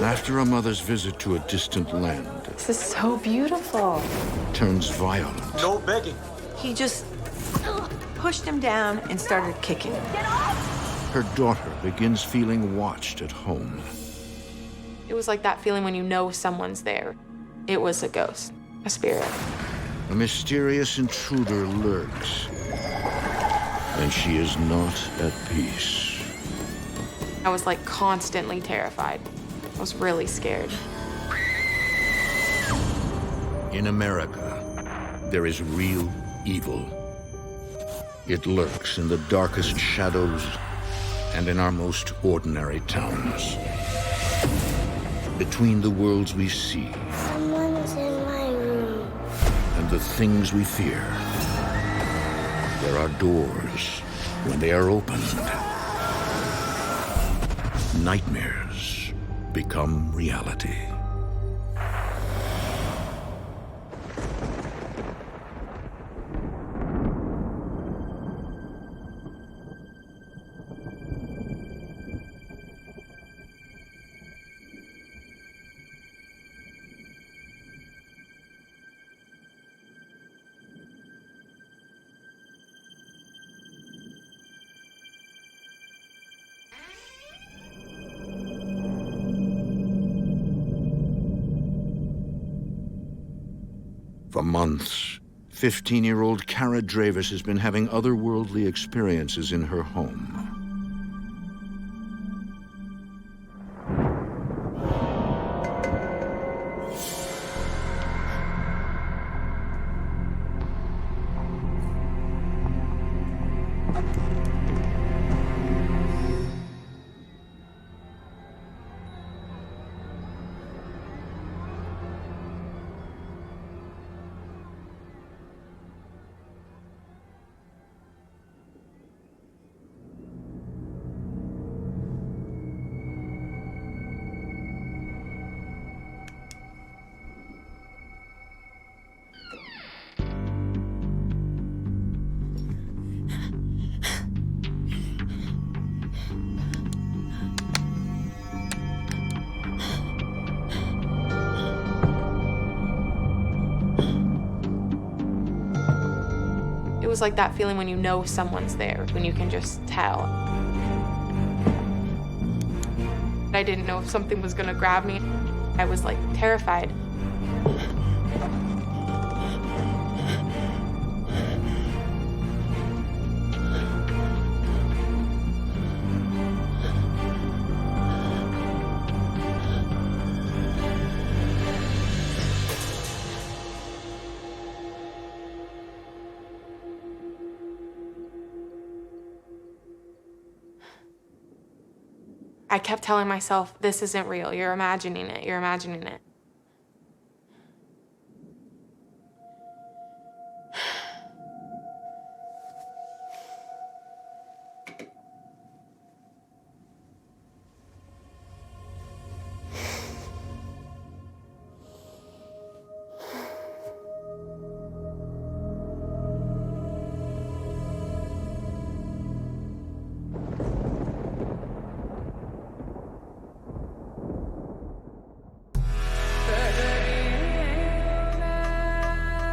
after a mother's visit to a distant land This is so beautiful. turns violent. No begging. He just pushed him down and started kicking him. Her daughter begins feeling watched at home. It was like that feeling when you know someone's there. It was a ghost, a spirit. A mysterious intruder lurks, and she is not at peace. I was like constantly terrified. I was really scared. In America, there is real evil. It lurks in the darkest shadows and in our most ordinary towns. Between the worlds we see Someone's in my room. and the things we fear, there are doors. When they are opened, nightmares become reality. For months, 15-year-old Kara Dravis has been having otherworldly experiences in her home. It was like that feeling when you know someone's there, when you can just tell. I didn't know if something was gonna grab me. I was like terrified. I kept telling myself, this isn't real. You're imagining it. You're imagining it.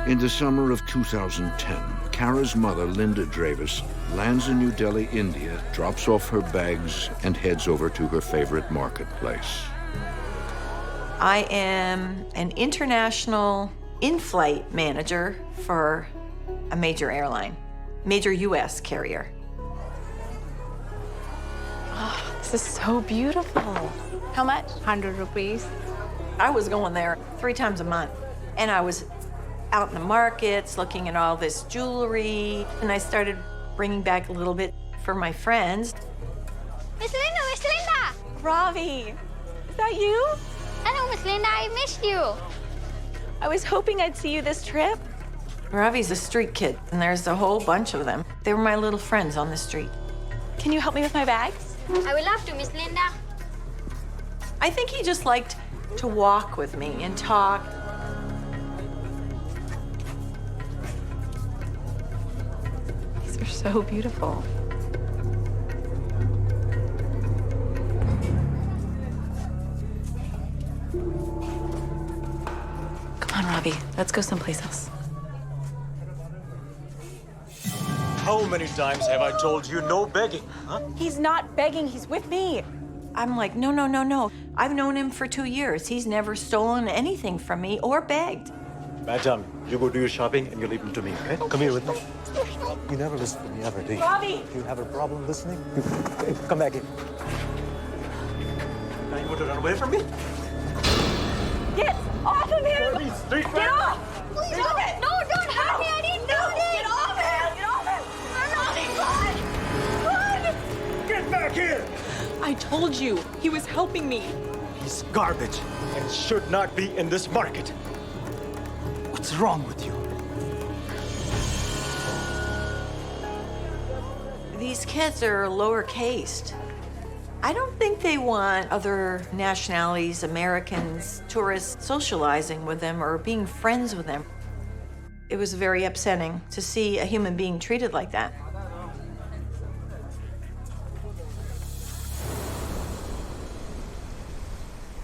In the summer of 2010, Kara's mother, Linda Dravis, lands in New Delhi, India, drops off her bags, and heads over to her favorite marketplace. I am an international in-flight manager for a major airline, major US carrier. Oh, this is so beautiful. How much? 100 rupees. I was going there 3 times a month, and I was out in the markets looking at all this jewelry, and I started bringing back a little bit for my friends. Miss Linda, Miss Linda! Ravi, is that you? Hello, Miss Linda, I missed you. I was hoping I'd see you this trip. Ravi's a street kid, and there's a whole bunch of them. They were my little friends on the street. Can you help me with my bags? I would love to, Miss Linda. I think he just liked to walk with me and talk. These are so beautiful. Robbie, let's go someplace else. How many times have I told you no begging, huh? He's not begging, he's with me. I'm like, no, no, no, no. I've known him for 2 years. He's never stolen anything from me or begged. Madam, you go do your shopping and you leave them to me, okay? Come here with me. You never listen to me ever, do you? Robbie! You have a problem listening? Hey, come back here. Now you want to run away from me? Get off of him! Street Get off! Please Stop don't. it! No, don't hurt me. I didn't do this. Get off him! Get off him! Robbie, run! Get back here! I told you, he was helping me. He's garbage and should not be in this market. What's wrong with you? These kids are lower caste. I don't think they want other nationalities, Americans, tourists socializing with them or being friends with them. It was very upsetting to see a human being treated like that.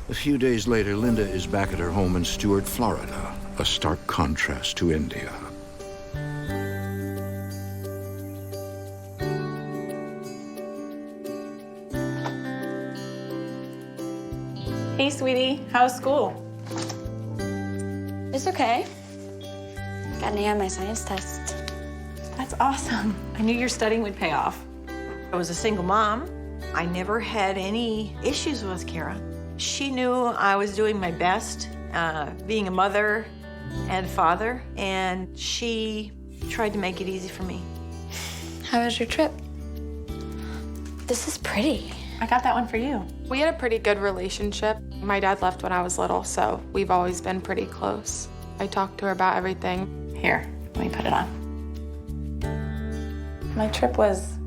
A few days later, Linda is back at her home in Stuart, Florida, a stark contrast to India. Hey, sweetie, how's school? It's okay. Got an A on my science test. That's awesome. I knew your studying would pay off. I was a single mom. I never had any issues with Kara. She knew I was doing my best, being a mother and father, and she tried to make it easy for me. How was your trip? This is pretty. I got that one for you. We had a pretty good relationship. My dad left when I was little, so we've always been pretty close. I talked to her about everything. Here, let me put it on. My trip was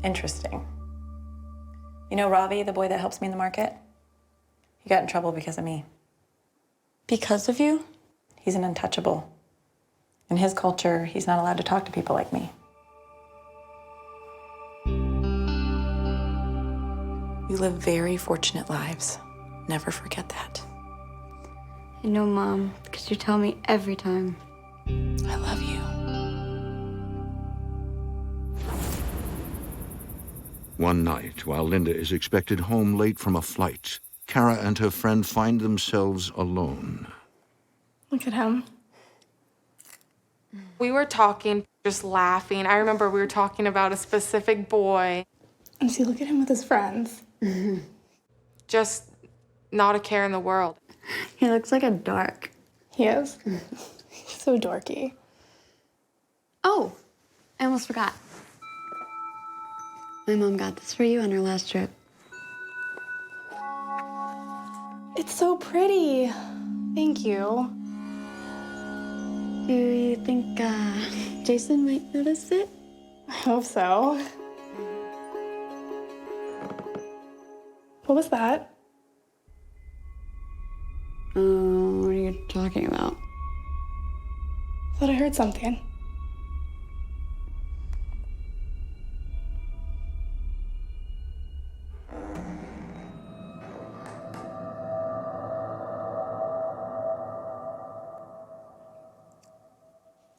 interesting. You know Ravi, the boy that helps me in the market? He got in trouble because of me. Because of you? He's an untouchable. In his culture, he's not allowed to talk to people like me. You live very fortunate lives. Never forget that. I know, Mom, because you tell me every time. I love you. One night, while Linda is expected home late from a flight, Kara and her friend find themselves alone. Look at him. We were talking, just laughing. I remember we were talking about a specific boy. And see, look at him with his friends. Just not a care in the world. He looks like a dork. He is. He's so dorky. Oh, I almost forgot. My mom got this for you on her last trip. It's so pretty. Thank you. Do you think Jason might notice it? I hope so. What was that? What are you talking about? I thought I heard something.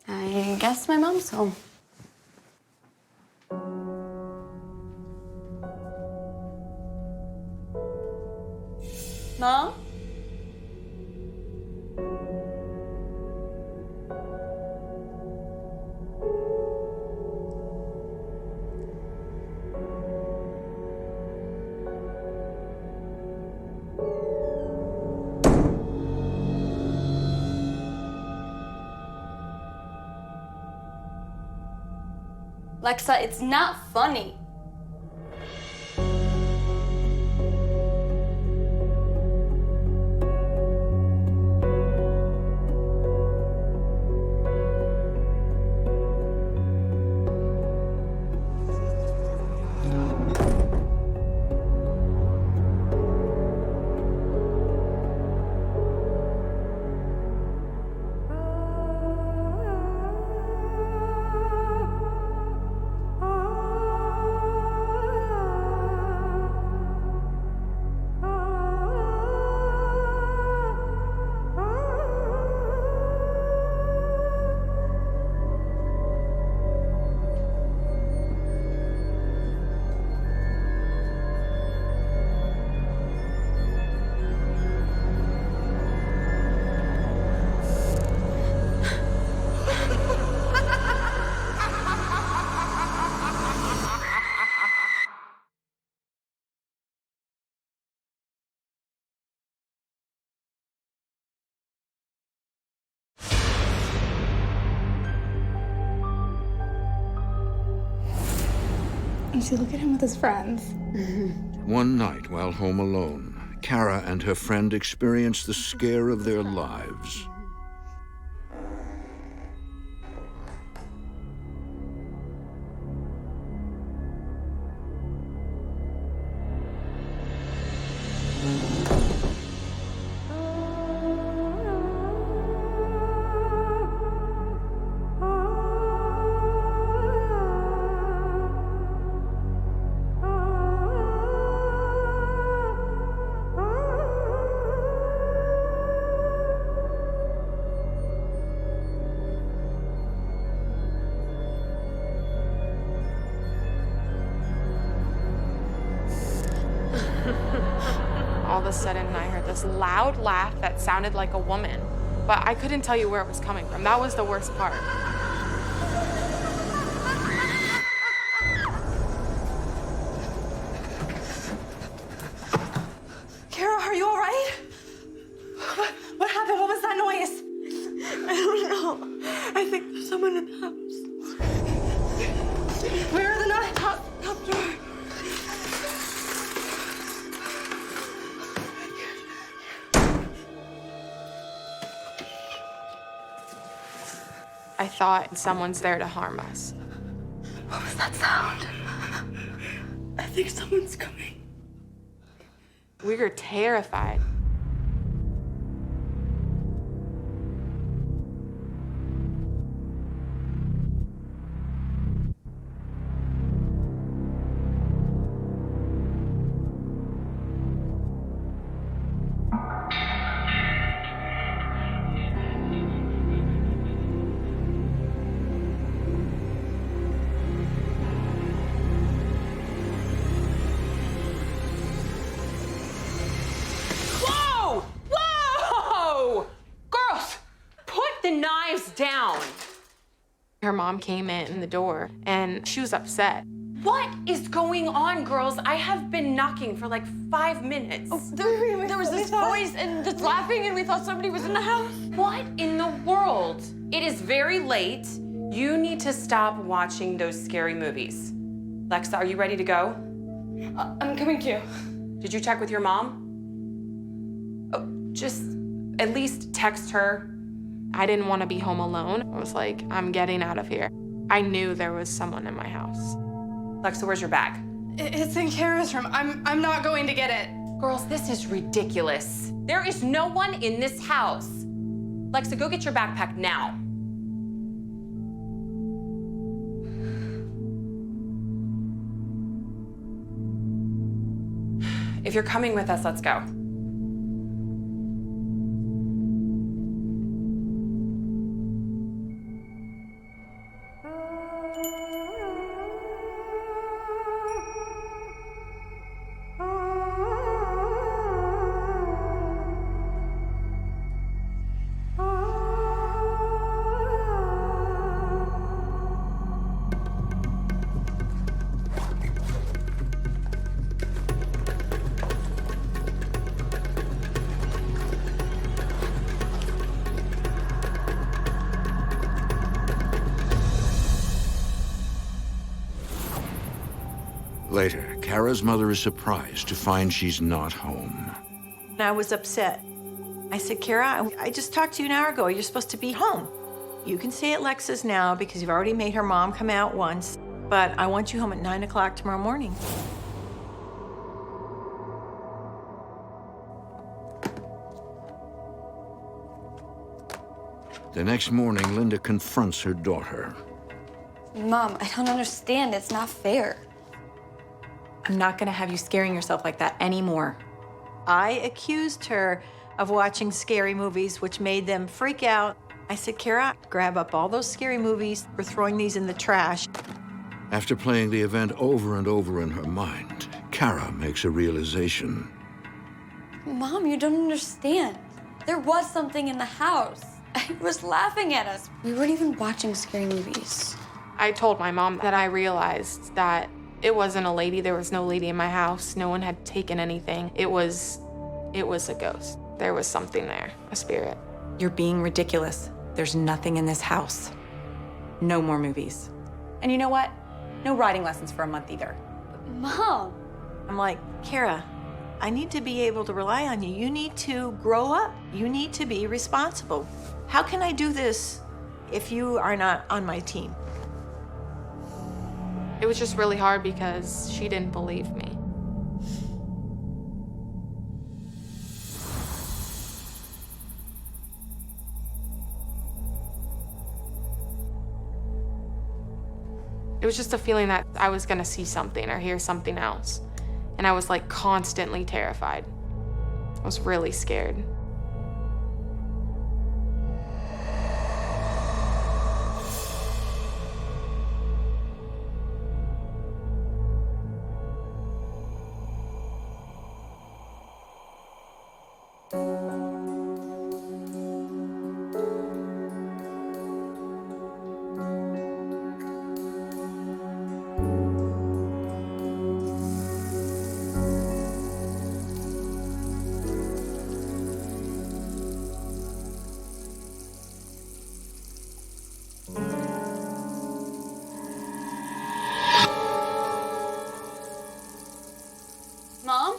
I guess my mom's home. Mom? Lexa, it's not funny. see, look at him with his friends. One night, while home alone, Kara and her friend experience the scare of their lives. All of a sudden, I heard this loud laugh that sounded like a woman, but I couldn't tell you where it was coming from. That was the worst part. Kara, are you all right? What happened? What was that noise? I don't know. I think there's someone in the house. Where are the knives? Top drawer. I thought someone's there to harm us. What was that sound? I think someone's coming. We were terrified. Down. Her mom came in the door and she was upset. What is going on, girls? I have been knocking for like 5 minutes. Oh, there was this voice and just laughing, and we thought somebody was in the house. What in the world? It is very late. You need to stop watching those scary movies. Lexa, are you ready to go? I'm coming too. Did you check with your mom? Oh, just at least text her. I didn't want to be home alone. I was like, I'm getting out of here. I knew there was someone in my house. Lexa, where's your bag? It's in Kara's room. I'm not going to get it. Girls, this is ridiculous. There is no one in this house. Lexa, go get your backpack now. If you're coming with us, let's go. Later, Kara's mother is surprised to find she's not home. I was upset. I said, Kara, I just talked to you an hour ago. You're supposed to be home. You can stay at Lexa's now because you've already made her mom come out once, but I want you home at 9 o'clock tomorrow morning. The next morning, Linda confronts her daughter. Mom, I don't understand. It's not fair. I'm not gonna have you scaring yourself like that anymore. I accused her of watching scary movies, which made them freak out. I said, Kara, grab up all those scary movies. We're throwing these in the trash. After playing the event over and over in her mind, Kara makes a realization. Mom, you don't understand. There was something in the house. It was laughing at us. We weren't even watching scary movies. I told my mom that I realized that it wasn't a lady. There was no lady in my house. No one had taken anything. It was a ghost. There was something there, a spirit. You're being ridiculous. There's nothing in this house. No more movies. And you know what? No riding lessons for a month either. Mom. I'm like, Kara, I need to be able to rely on you. You need to grow up. You need to be responsible. How can I do this if you are not on my team? It was just really hard because she didn't believe me. It was just a feeling that I was gonna see something or hear something else. And I was like constantly terrified. I was really scared. Mom?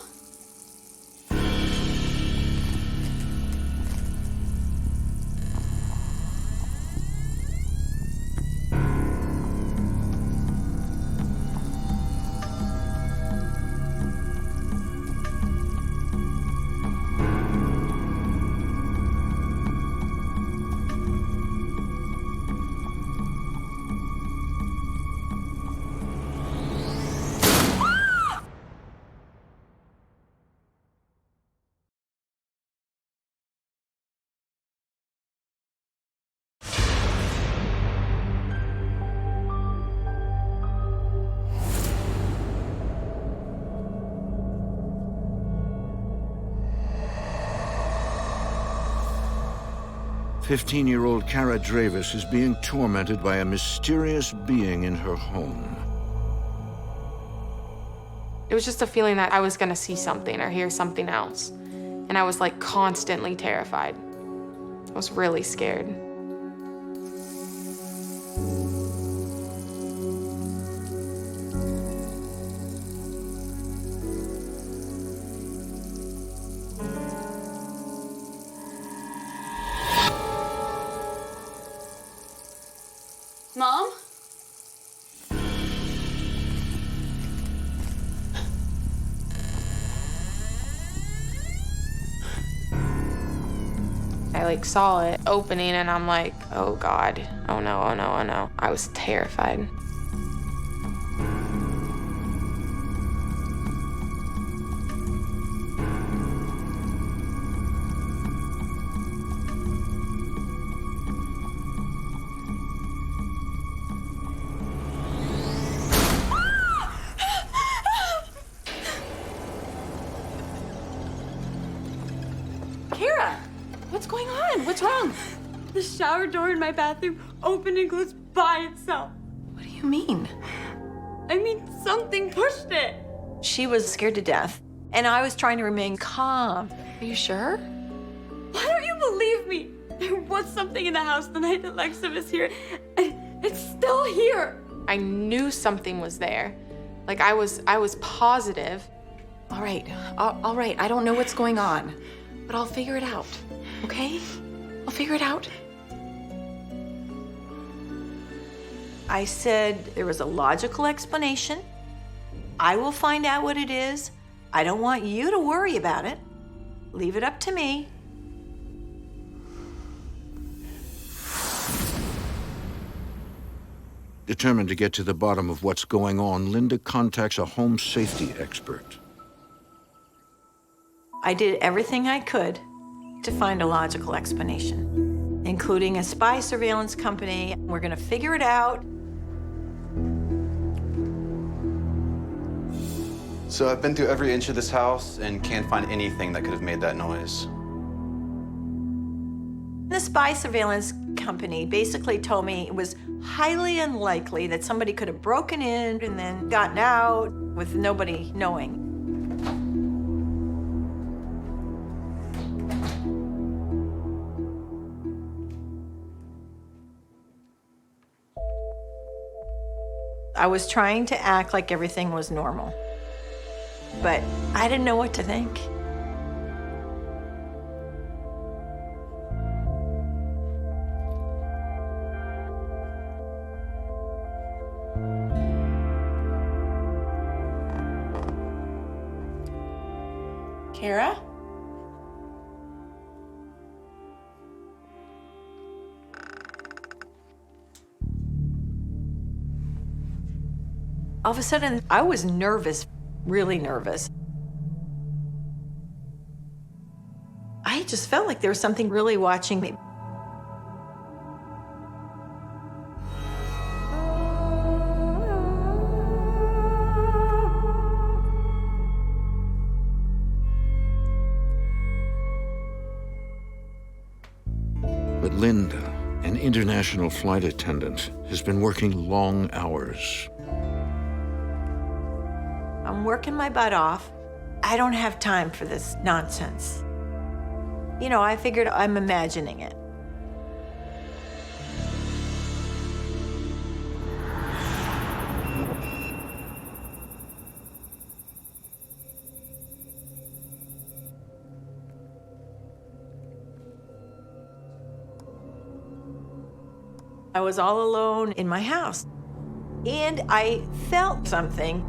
"15-year-old Kara Dravis is being tormented by a mysterious being in her home. It was just a feeling that I was gonna see something or hear something else. And I was like constantly terrified. I was really scared. Mom? I like saw it opening and I'm like, oh God, oh no, oh no, oh no. I was terrified. Kara, what's going on? What's wrong? The shower door in my bathroom opened and closed by itself. What do you mean? I mean, something pushed it. She was scared to death, and I was trying to remain calm. Are you sure? Why don't you believe me? There was something in the house the night that Lexa was here, and it's still here. I knew something was there. Like I was positive. All right, I don't know what's going on, but I'll figure it out, okay? I'll figure it out. I said there was a logical explanation. I will find out what it is. I don't want you to worry about it. Leave it up to me. Determined to get to the bottom of what's going on, Linda contacts a home safety expert. I did everything I could to find a logical explanation, including a spy surveillance company. We're gonna figure it out. So I've been through every inch of this house and can't find anything that could have made that noise. The spy surveillance company basically told me it was highly unlikely that somebody could have broken in and then gotten out with nobody knowing. I was trying to act like everything was normal, but I didn't know what to think. Kara? All of a sudden, I was nervous, really nervous. I just felt like there was something really watching me. But Linda, an international flight attendant, has been working long hours. I'm working my butt off. I don't have time for this nonsense. You know, I figured I'm imagining it. I was all alone in my house, and I felt something.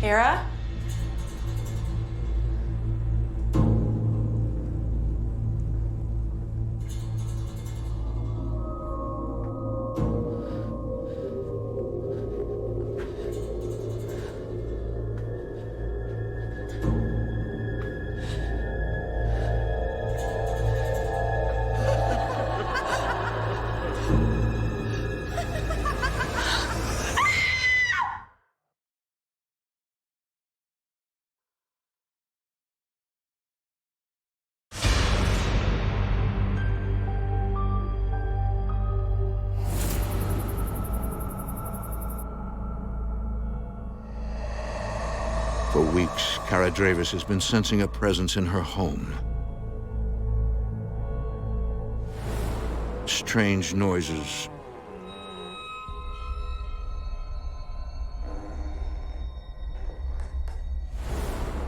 Kara? For weeks, Kara Dravis has been sensing a presence in her home. Strange noises.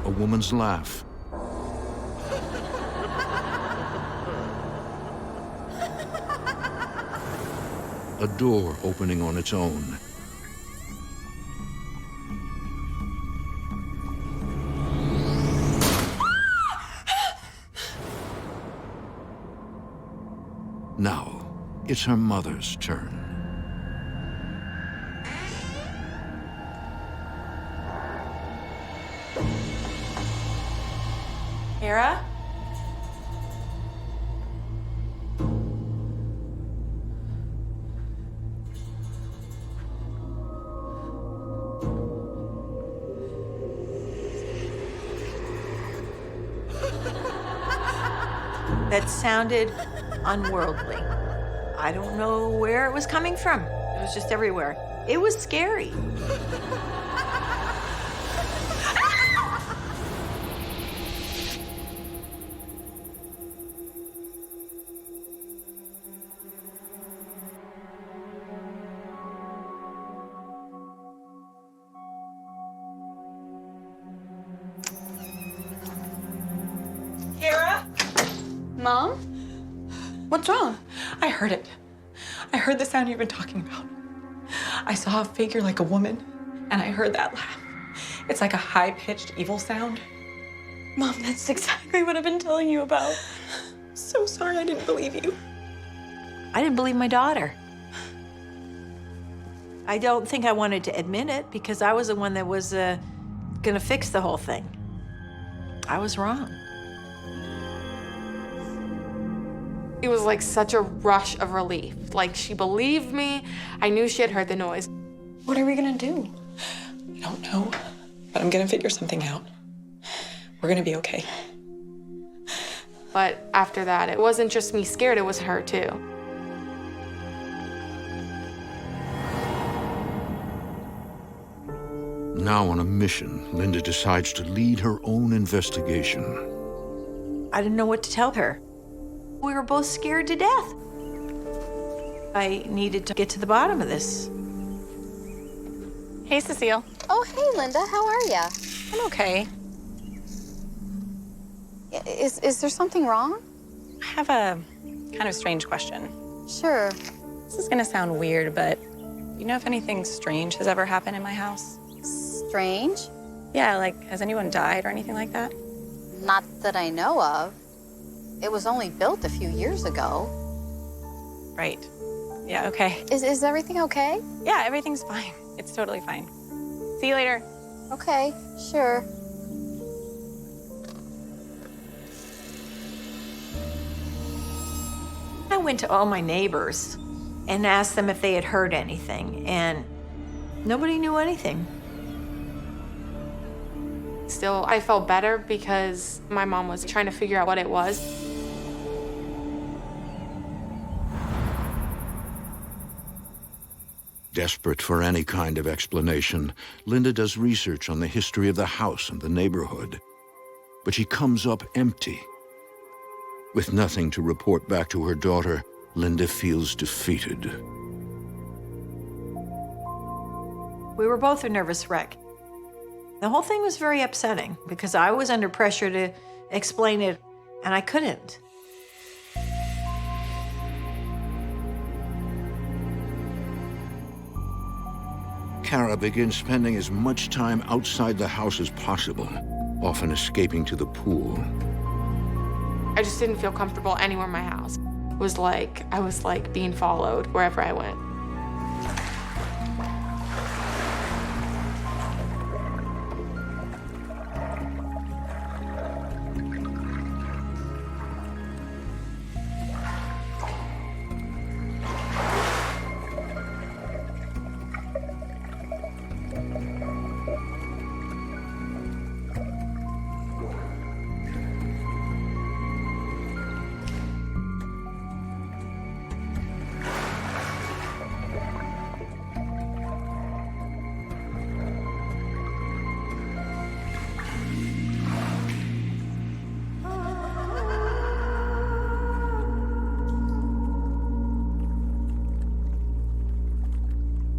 A woman's laugh. A door opening on its own. Now, it's her mother's turn. Kara? That sounded unworldly. I don't know where it was coming from. It was just everywhere. It was scary. Kara? Mom? What's wrong? I heard it. I heard the sound you've been talking about. I saw a figure like a woman, and I heard that laugh. It's like a high-pitched evil sound. Mom, that's exactly what I've been telling you about. So sorry I didn't believe you. I didn't believe my daughter. I don't think I wanted to admit it because I was the one that was gonna fix the whole thing. I was wrong. It was like such a rush of relief. Like, she believed me. I knew she had heard the noise. What are we gonna do? I don't know, but I'm gonna figure something out. We're gonna be okay. But after that, it wasn't just me scared, it was her too. Now on a mission, Linda decides to lead her own investigation. I didn't know what to tell her. We were both scared to death. I needed to get to the bottom of this. Hey, Cecile. Oh, hey, Linda. How are ya? I'm okay. Is there something wrong? I have a kind of strange question. Sure. This is gonna sound weird, but you know if anything strange has ever happened in my house? Strange? Yeah, like, has anyone died or anything like that? Not that I know of. It was only built a few years ago. Right. Yeah, okay. Is everything okay? Yeah, everything's fine. It's totally fine. See you later. Okay, sure. I went to all my neighbors and asked them if they had heard anything, and nobody knew anything. Still, I felt better because my mom was trying to figure out what it was. Desperate for any kind of explanation, Linda does research on the history of the house and the neighborhood. But she comes up empty. With nothing to report back to her daughter, Linda feels defeated. We were both a nervous wreck. The whole thing was very upsetting because I was under pressure to explain it, and I couldn't. Kara begins spending as much time outside the house as possible, often escaping to the pool. I just didn't feel comfortable anywhere in my house. It was like I was like being followed wherever I went.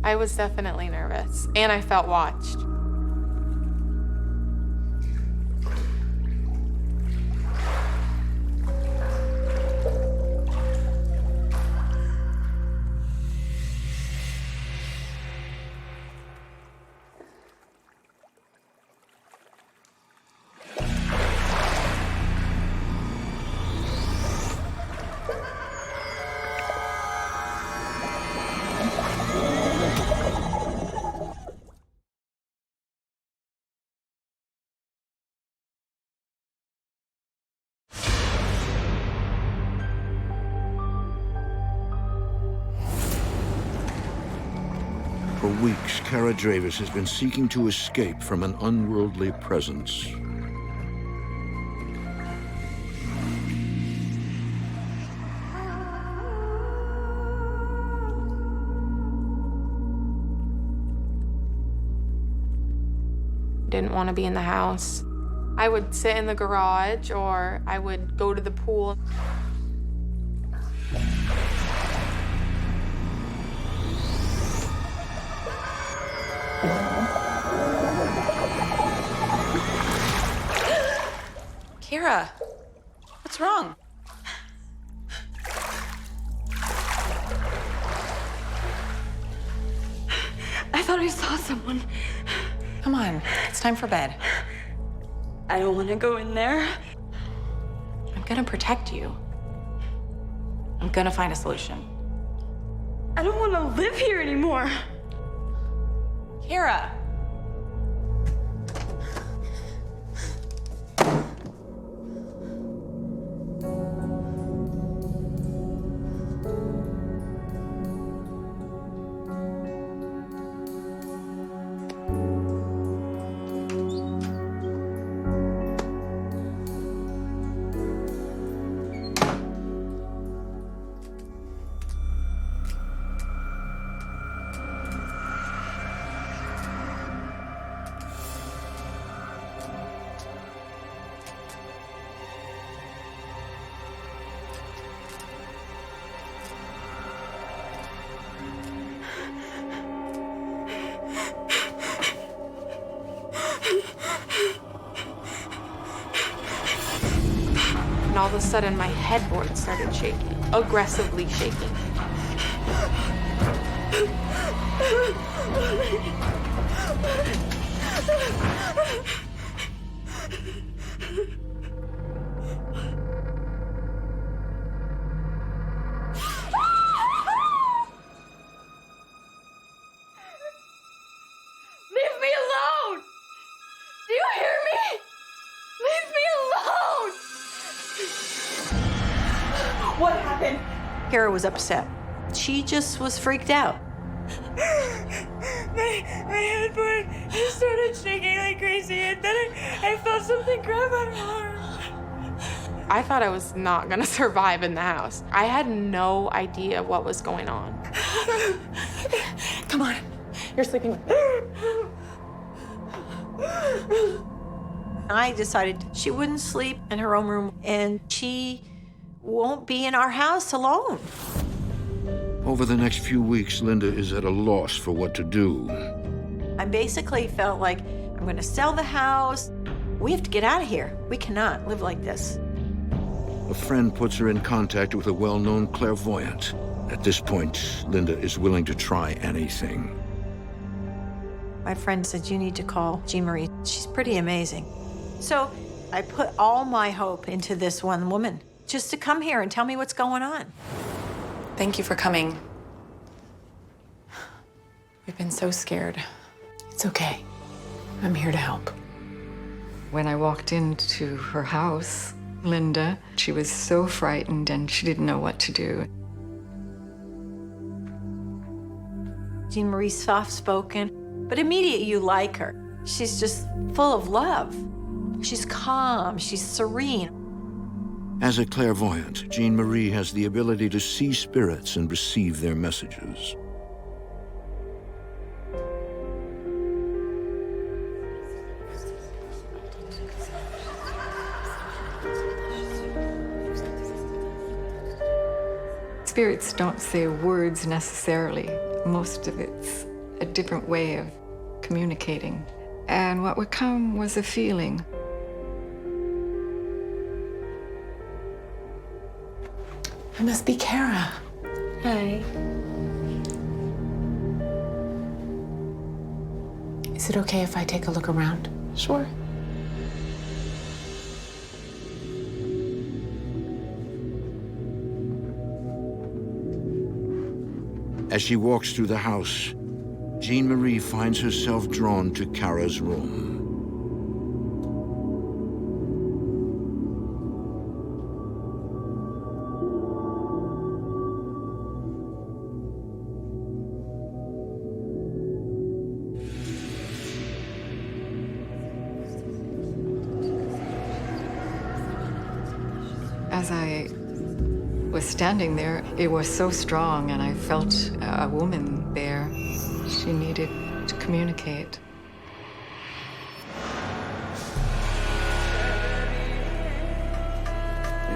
I was definitely nervous, and I felt watched. For weeks, Kara Dravis has been seeking to escape from an unworldly presence. Didn't want to be in the house. I would sit in the garage or I would go to the pool. Kira, what's wrong? I thought I saw someone. Come on, it's time for bed. I don't want to go in there. I'm gonna protect you. I'm gonna find a solution. I don't want to live here anymore. Kara! And all of a sudden, my headboard started shaking, aggressively shaking. Leave me alone! Do you hear me? Leave me alone! What happened? Kara was upset. She just was freaked out. My headboard just started shaking like crazy, and then I felt something grab my arm. I thought I was not gonna survive in the house. I had no idea what was going on. Come on. You're sleeping. I decided she wouldn't sleep in her own room, and she won't be in our house alone. Over the next few weeks, Linda is at a loss for what to do. I basically felt like I'm going to sell the house. We have to get out of here. We cannot live like this. A friend puts her in contact with a well-known clairvoyant. At this point, Linda is willing to try anything. My friend said, you need to call Jean Marie. She's pretty amazing. So I put all my hope into this one woman, just to come here and tell me what's going on. Thank you for coming. We've been so scared. It's okay. I'm here to help. When I walked into her house, Linda, she was so frightened and she didn't know what to do. Jean Marie's soft-spoken, but immediately you like her. She's just full of love. She's calm, she's serene. As a clairvoyant, Jean Marie has the ability to see spirits and receive their messages. Spirits don't say words necessarily. Most of it's a different way of communicating. And what would come was a feeling. It must be Kara. Hi. Is it okay if I take a look around? Sure. As she walks through the house, Jean Marie finds herself drawn to Kara's room. As I was standing there, it was so strong, and I felt a woman there. She needed to communicate.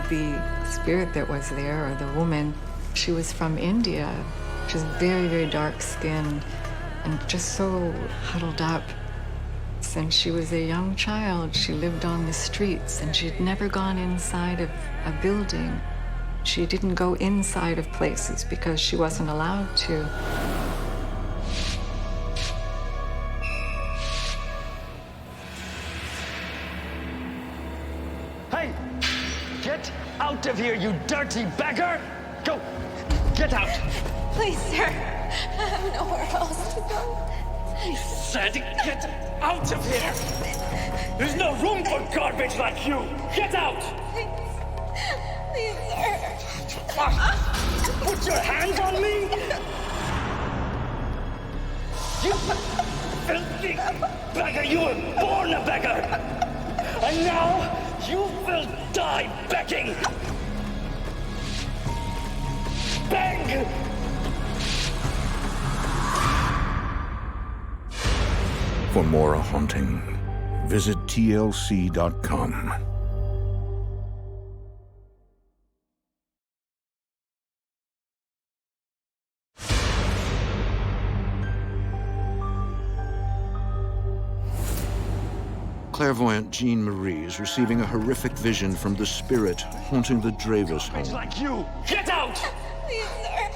The spirit that was there, or the woman, she was from India. She was very, very dark-skinned and just so huddled up. Since she was a young child, she lived on the streets, and she'd never gone inside of a building. She didn't go inside of places because she wasn't allowed to. out of here, you dirty beggar! Go! Get out! Please, sir. I have nowhere else to go. Said get out of here! There's no room for garbage like you! Get out! Please, sir. Put your hands on me! You filthy beggar! You were born a beggar! And now you will die begging! Beg! For more haunting, visit tlc.com. Clairvoyant Jean Marie is receiving a horrific vision from the spirit haunting the Dravis home. Like you! Get out! Please, sir.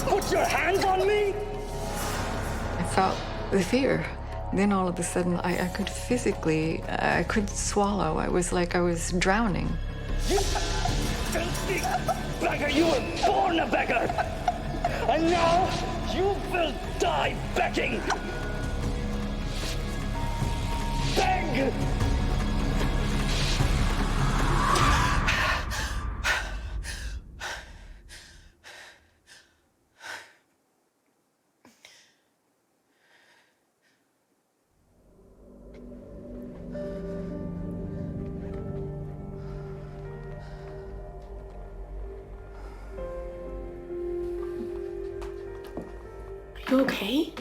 Put your hands on me! I felt the fear. Then all of a sudden, I could physically, I could swallow. I was like I was drowning. You filthy beggar! You were born a beggar! And now you will die begging! Beg! Are you okay?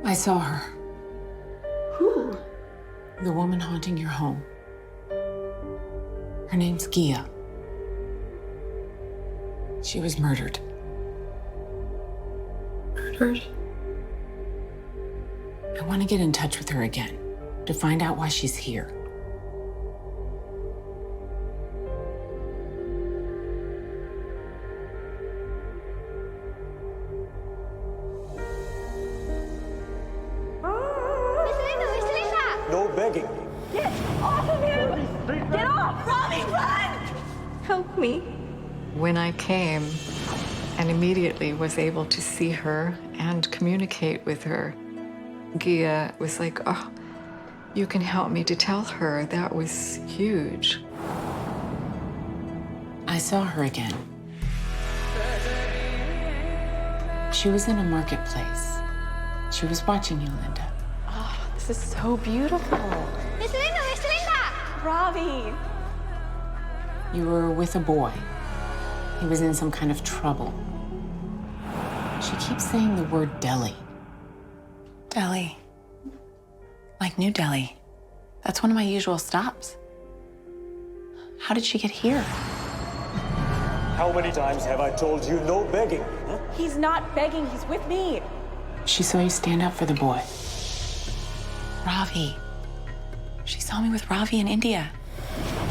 I saw her. Who? The woman haunting your home. Her name's Gia. She was murdered. Murdered? I want to get in touch with her again to find out why she's here. No begging. Get off of him! Get off! Robbie, run! Help me. When I came and immediately was able to see her and communicate with her, Gia was like, oh, you can help me to tell her. That was huge. I saw her again. She was in a marketplace. She was watching you, Linda. This is so beautiful. Miss Linda! Robbie! You were with a boy. He was in some kind of trouble. She keeps saying the word Delhi. Delhi. Like New Delhi. That's one of my usual stops. How did she get here? How many times have I told you no begging? Huh? He's not begging, he's with me. She saw you stand up for the boy. Ravi. She saw me with Ravi in India.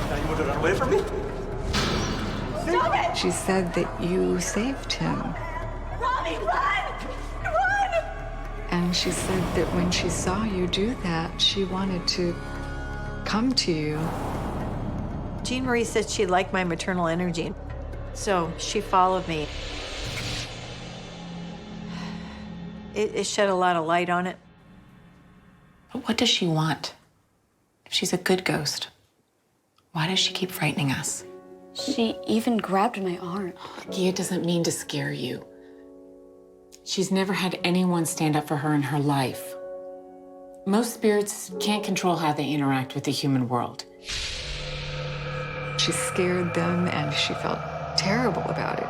Now you want to run away from me? Stop it! She said that you saved him. Robbie, run! Run! And she said that when she saw you do that, she wanted to come to you. Jean Marie said she liked my maternal energy, so she followed me. It shed a lot of light on it. But what does she want? If she's a good ghost, why does she keep frightening us? She even grabbed my arm. Gia doesn't mean to scare you. She's never had anyone stand up for her in her life. Most spirits can't control how they interact with the human world. She scared them and she felt terrible about it.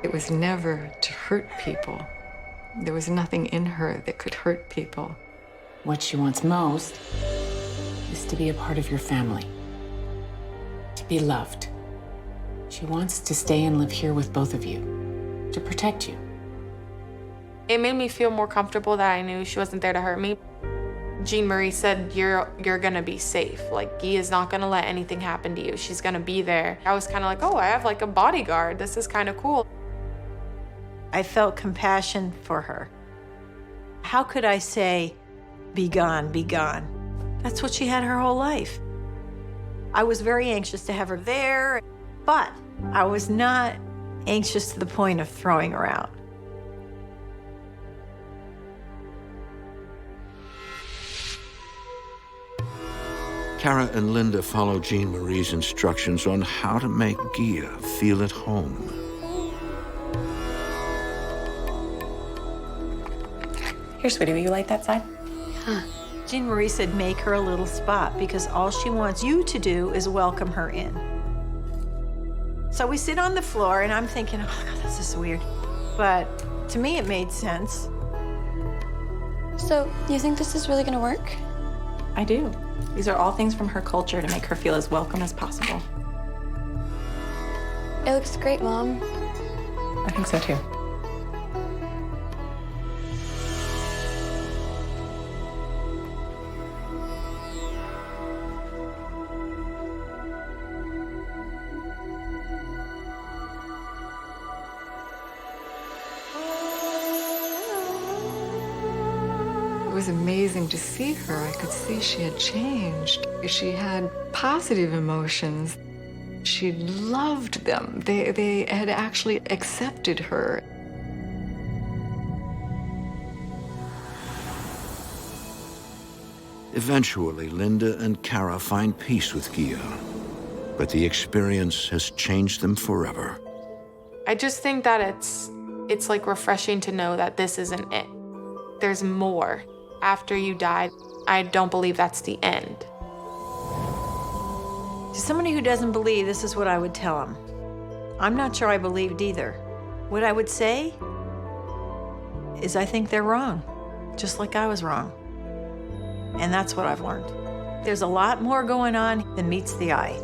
It was never to hurt people. There was nothing in her that could hurt people. What she wants most is to be a part of your family, to be loved. She wants to stay and live here with both of you, to protect you. It made me feel more comfortable that I knew she wasn't there to hurt me. Jean Marie said, you're gonna be safe. Like, Gia's not gonna let anything happen to you. She's gonna be there. I was kind of like, oh, I have like a bodyguard. This is kind of cool. I felt compassion for her. How could I say, be gone, be gone? That's what she had her whole life. I was very anxious to have her there, but I was not anxious to the point of throwing her out. Kara and Linda follow Jean Marie's instructions on how to make Gia feel at home. Here, sweetie, will you light that side? Jean Marie said make her a little spot because all she wants you to do is welcome her in. So we sit on the floor and I'm thinking, oh God, this is weird. But to me, it made sense. So, you think this is really gonna work? I do. These are all things from her culture to make her feel as welcome as possible. It looks great, Mom. I think so too. It was amazing to see her. I could see she had changed. She had positive emotions. She loved them. They had actually accepted her. Eventually, Linda and Kara find peace with Gia, but the experience has changed them forever. I just think that it's like refreshing to know that this isn't it. There's more. After you died, I don't believe that's the end. To somebody who doesn't believe, this is what I would tell them. I'm not sure I believed either. What I would say is I think they're wrong, just like I was wrong. And that's what I've learned. There's a lot more going on than meets the eye.